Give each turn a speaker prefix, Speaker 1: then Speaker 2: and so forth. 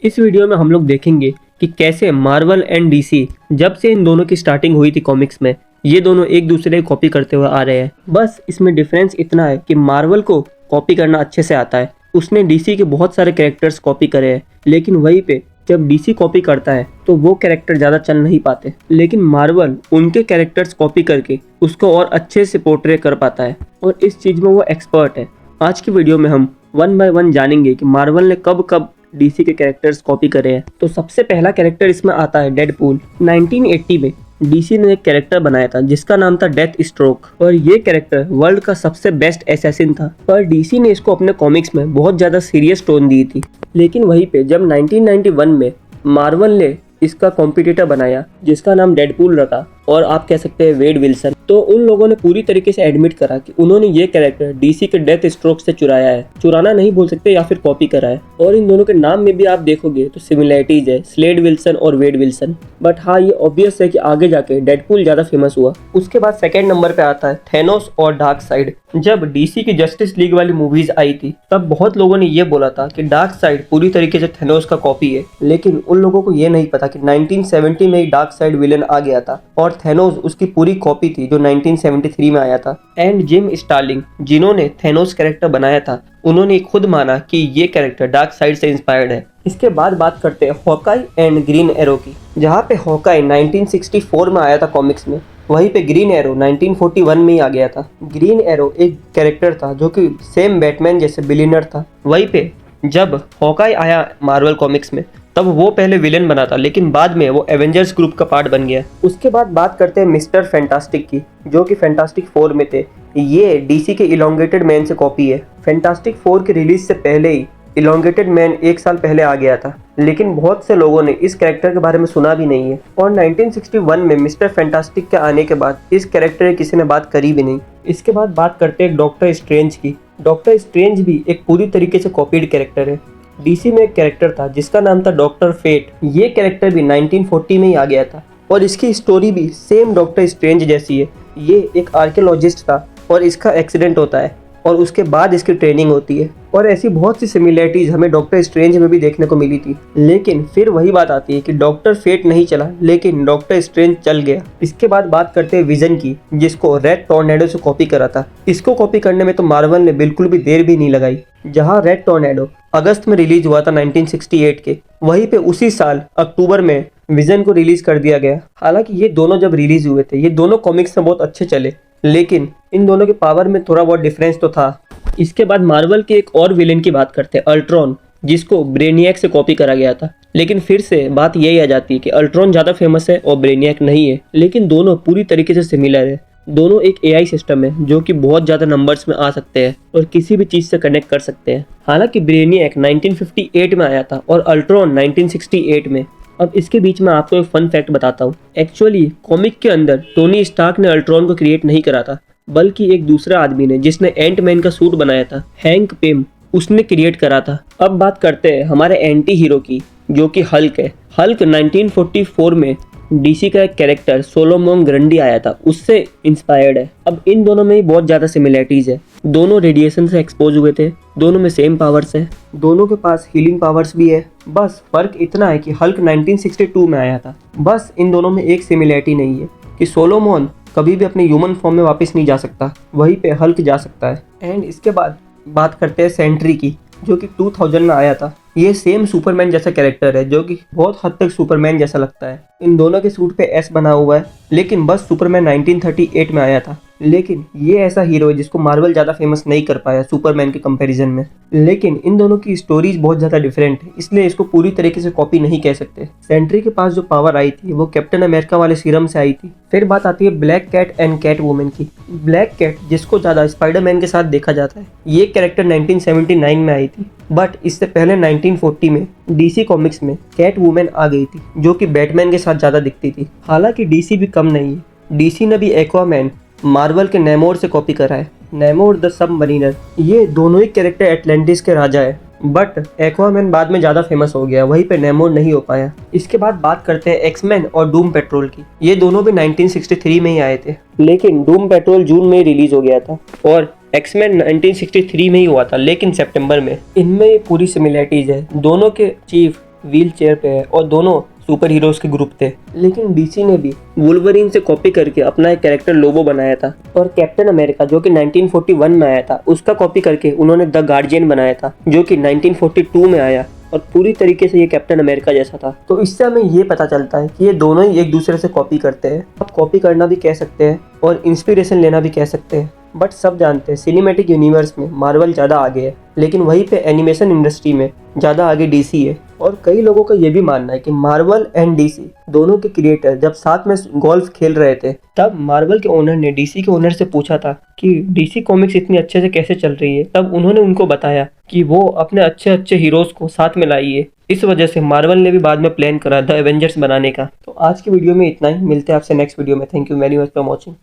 Speaker 1: इस वीडियो में हम लोग देखेंगे कि कैसे मार्वल एंड डीसी जब से इन दोनों की स्टार्टिंग हुई थी कॉमिक्स में, ये दोनों एक दूसरे को कॉपी करते हुए आ रहे हैं। बस इसमें डिफरेंस इतना है कि मार्वल को कॉपी करना अच्छे से आता है, उसने डीसी के बहुत सारे कैरेक्टर्स कॉपी करे हैं, लेकिन वहीं पे जब डीसी कॉपी करता है तो वो कैरेक्टर ज़्यादा चल नहीं पाते, लेकिन मार्वल उनके कैरेक्टर्स कॉपी करके उसको और अच्छे से पोर्ट्रे कर पाता है और इस चीज़ में वो एक्सपर्ट है। आज की वीडियो में हम वन बाय वन जानेंगे कि मार्वल ने कब कब डीसी के कैरेक्टर्स कॉपी करे हैं। तो सबसे पहला कैरेक्टर इसमें आता है डेडपूल। 1980 में डीसी ने एक कैरेक्टर बनाया था जिसका नाम था डेथ स्ट्रोक और ये कैरेक्टर वर्ल्ड का सबसे बेस्ट एसेसिन था, पर डीसी ने इसको अपने कॉमिक्स में बहुत ज़्यादा सीरियस टोन दी थी। लेकिन वहीं पे जब 1991 में मार्वल ने इसका कॉम्पिटिटर बनाया जिसका नाम डेडपूल रखा और आप कह सकते हैं वेड विल्सन, तो उन लोगों ने पूरी तरीके से एडमिट करा कि उन्होंने ये कैरेक्टर डीसी के डेथ स्ट्रोक से चुराया है, चुराना नहीं बोल सकते या फिर कॉपी करा है। और इन दोनों के नाम में भी आप देखोगे तो सिमिलैरिटीज है, स्लेड विल्सन और वेड विल्सन। बट हाँ, ये ऑब्वियस है कि आगे जाके डेडपूल ज्यादा फेमस हुआ। उसके बाद सेकेंड नंबर पे आता है थैनोस और डार्क साइड। जब डीसी की जस्टिस लीग वाली मूवीज आई थी तब बहुत लोगों ने ये बोला था कि डार्क साइड पूरी तरीके से थैनोस का कॉपी है, लेकिन उन लोगों को ये नहीं पता कि 1970 में ही डार्क साइड विलन आ गया था और थैनोस उसकी पूरी कॉपी थी जो 1973 में आया था। एंड जिम स्टार्लिंग जिन्होंने थैनोस कैरेक्टर बनाया था, उन्होंने खुद माना कि ये कैरेक्टर डार्क साइड से इंस्पायर्ड है। इसके बाद बात करते हैं हॉकाई एंड ग्रीन एरो की। जहाँ पे हॉकाई 1964 में आया था कॉमिक्स में, वहीं पे ग्रीन एरो 1941 में ही आ गया था। ग्रीन एरो एक कैरेक्टर था जो कि सेम बैटमैन जैसे बिलियनर था। वहीं पे जब हॉकाई आया मार्वल कॉमिक्स में तब वो पहले विलेन बना था, लेकिन बाद में वो एवेंजर्स ग्रुप का पार्ट बन गया। उसके बाद बात करते हैं मिस्टर फैंटास्टिक की, जो कि फैंटास्टिक 4 में थे। ये डीसी के इलोंगेटेड मैन से कॉपी है। फैंटास्टिक 4 की रिलीज से पहले ही इलोंगेटेड मैन एक साल पहले आ गया था, लेकिन बहुत से लोगों ने इस कैरेक्टर के बारे में सुना भी नहीं है। और 1961 में मिस्टर फैंटास्टिक के आने के बाद इस कैरेक्टर की किसी ने बात करी भी नहीं। इसके बाद बात करते हैं डॉक्टर स्ट्रेंज की। डॉक्टर स्ट्रेंज भी एक पूरी तरीके से कॉपीड कैरेक्टर है। डीसी में एक कैरेक्टर था जिसका नाम था डॉक्टर फेट। ये कैरेक्टर भी 1940 में ही आ गया था और इसकी स्टोरी भी सेम डॉक्टर स्ट्रेंज जैसी है। ये एक आर्कियोलॉजिस्ट था और इसका एक्सीडेंट होता है और उसके बाद इसकी ट्रेनिंग होती है, और ऐसी बहुत सी सिमिलैरिटीज हमें डॉक्टर स्ट्रेंज में भी देखने को मिली थी। लेकिन फिर वही बात आती है कि डॉक्टर फेट नहीं चला, लेकिन डॉक्टर स्ट्रेंज चल गया। इसके बाद बात करते हैं विजन की, जिसको रेड टॉर्नेडो से कॉपी करा था। इसको कॉपी करने में तो मार्वल ने बिल्कुल भी देर भी नहीं लगाई। जहाँ रेड टॉर्नेडो अगस्त में रिलीज हुआ था 1968 के, वहीं पे उसी साल अक्टूबर में विजन को रिलीज कर दिया गया। हालांकि ये दोनों जब रिलीज हुए थे ये दोनों कॉमिक्स में बहुत अच्छे चले, लेकिन इन दोनों के पावर में थोड़ा बहुत डिफरेंस तो था। इसके बाद मार्वल के एक और विलेन की बात करते हैं, अल्ट्रॉन, जिसको ब्रेनियक से कॉपी करा गया था। लेकिन फिर से बात यही आ जाती है कि अल्ट्रॉन ज़्यादा फेमस है और ब्रेनियक नहीं है, लेकिन दोनों पूरी तरीके से सिमिलर है। दोनों एक एआई सिस्टम है जो कि बहुत ज़्यादा नंबर्स में आ सकते हैं और किसी भी चीज़ से कनेक्ट कर सकते हैं। हालांकि ब्रेनियक 1958 में आया था और अल्ट्रॉन 1968 में। अब इसके बीच में आपको एक फन फैक्ट बताता हूँ। एक्चुअली कॉमिक के अंदर टोनी स्टार्क ने अल्ट्रॉन को क्रिएट नहीं करा था, बल्कि एक दूसरा आदमी ने जिसने एंट मैन का सूट बनाया था, हैंक पिम, उसने क्रिएट करा था। अब बात करते हैं हमारे एंटी हीरो की, जो कि हल्क है। हल्क 1944 में डीसी का एक कैरेक्टर सोलोमन ग्रंडी आया था, उससे इंस्पायर्ड है। अब इन दोनों में ही बहुत ज़्यादा सिमिलैरिटीज है। दोनों रेडिएशन से एक्सपोज हुए थे, दोनों में सेम पावर्स है, दोनों के पास हीलिंग पावर्स भी है। बस फर्क इतना है कि हल्क 1962 में आया था। बस इन दोनों में एक सिमिलैरिटी नहीं है कि सोलोमन कभी भी अपने ह्यूमन फॉर्म में वापस नहीं जा सकता, वहीं पे हल्क जा सकता है। एंड इसके बाद बात करते हैं सेंट्री की, जो कि 2000 में आया था। ये सेम सुपरमैन जैसा कैरेक्टर है जो कि बहुत हद तक सुपरमैन जैसा लगता है। इन दोनों के सूट पे एस बना हुआ है, लेकिन बस सुपरमैन 1938 में आया था। लेकिन ये ऐसा हीरो है जिसको मार्वल ज़्यादा फेमस नहीं कर पाया सुपरमैन के कंपैरिजन में। लेकिन इन दोनों की स्टोरीज बहुत ज़्यादा डिफरेंट है, इसलिए इसको पूरी तरीके से कॉपी नहीं कह सकते। सेंट्री के पास जो पावर आई थी वो कैप्टन अमेरिका वाले सीरम से आई थी। फिर बात आती है Black Cat and Catwoman की। ब्लैक कैट, जिसको ज़्यादा स्पाइडरमैन के साथ देखा जाता है, ये कैरेक्टर 1979 में आई थी, बट इससे पहले 1940 में डीसी कॉमिक्स में कैट वुमेन आ गई थी, जो कि बैटमैन के साथ ज़्यादा दिखती थी। हालांकि डीसी भी कम नहीं है, डीसी ने भी एक्वामैन मार्वल के नेमोर से कॉपी करा है। नेमोर द सबमरीनर, ये दोनों ही कैरेक्टर एटलांटिस के राजा है, बट एक्वामैन बाद में ज़्यादा फेमस हो गया, वहीं पे नेमोर नहीं हो पाया। इसके बाद बात करते हैं एक्समैन और डूम पेट्रोल की। ये दोनों भी 1963 में ही आए थे, लेकिन डूम पेट्रोल जून में रिलीज हो गया था और एक्समैन 1963 में ही हुआ था, लेकिन सितंबर में। इनमें पूरी सिमिलैरिटीज है। दोनों के चीफ व्हील चेयर पे है और दोनों सुपर हीरोज के ग्रुप थे। लेकिन डीसी ने भी वुल्वरीन से कॉपी करके अपना एक कैरेक्टर लोबो बनाया था और कैप्टन अमेरिका जो कि 1941 में आया था उसका कॉपी करके उन्होंने द गार्जियन बनाया था जो कि 1942 में आया और पूरी तरीके से ये कैप्टन अमेरिका जैसा था। तो इससे हमें ये पता चलता है कि ये दोनों ही एक दूसरे से कॉपी करते हैं। आप कॉपी करना भी कह सकते हैं और इंस्पिरेशन लेना भी कह सकते हैं। बट सब जानते हैं सिनेमैटिक यूनिवर्स में मार्वल ज़्यादा आगे है, लेकिन वहीं पे एनिमेशन इंडस्ट्री में ज़्यादा आगे डीसी है। और कई लोगों का ये भी मानना है कि मार्वल एंड डीसी दोनों के क्रिएटर जब साथ में गोल्फ खेल रहे थे तब मार्वल के ओनर ने डीसी के ओनर से पूछा था कि डीसी कॉमिक्स इतनी अच्छे से कैसे चल रही है। तब उन्होंने उनको बताया कि वो अपने अच्छे अच्छे हीरोज को साथ में लाई है। इस वजह से मार्वल ने भी बाद में प्लान करा द एवेंजर्स बनाने का। तो आज की वीडियो में इतना ही, मिलते हैं आपसे नेक्स्ट वीडियो में। Thank you very much for watching.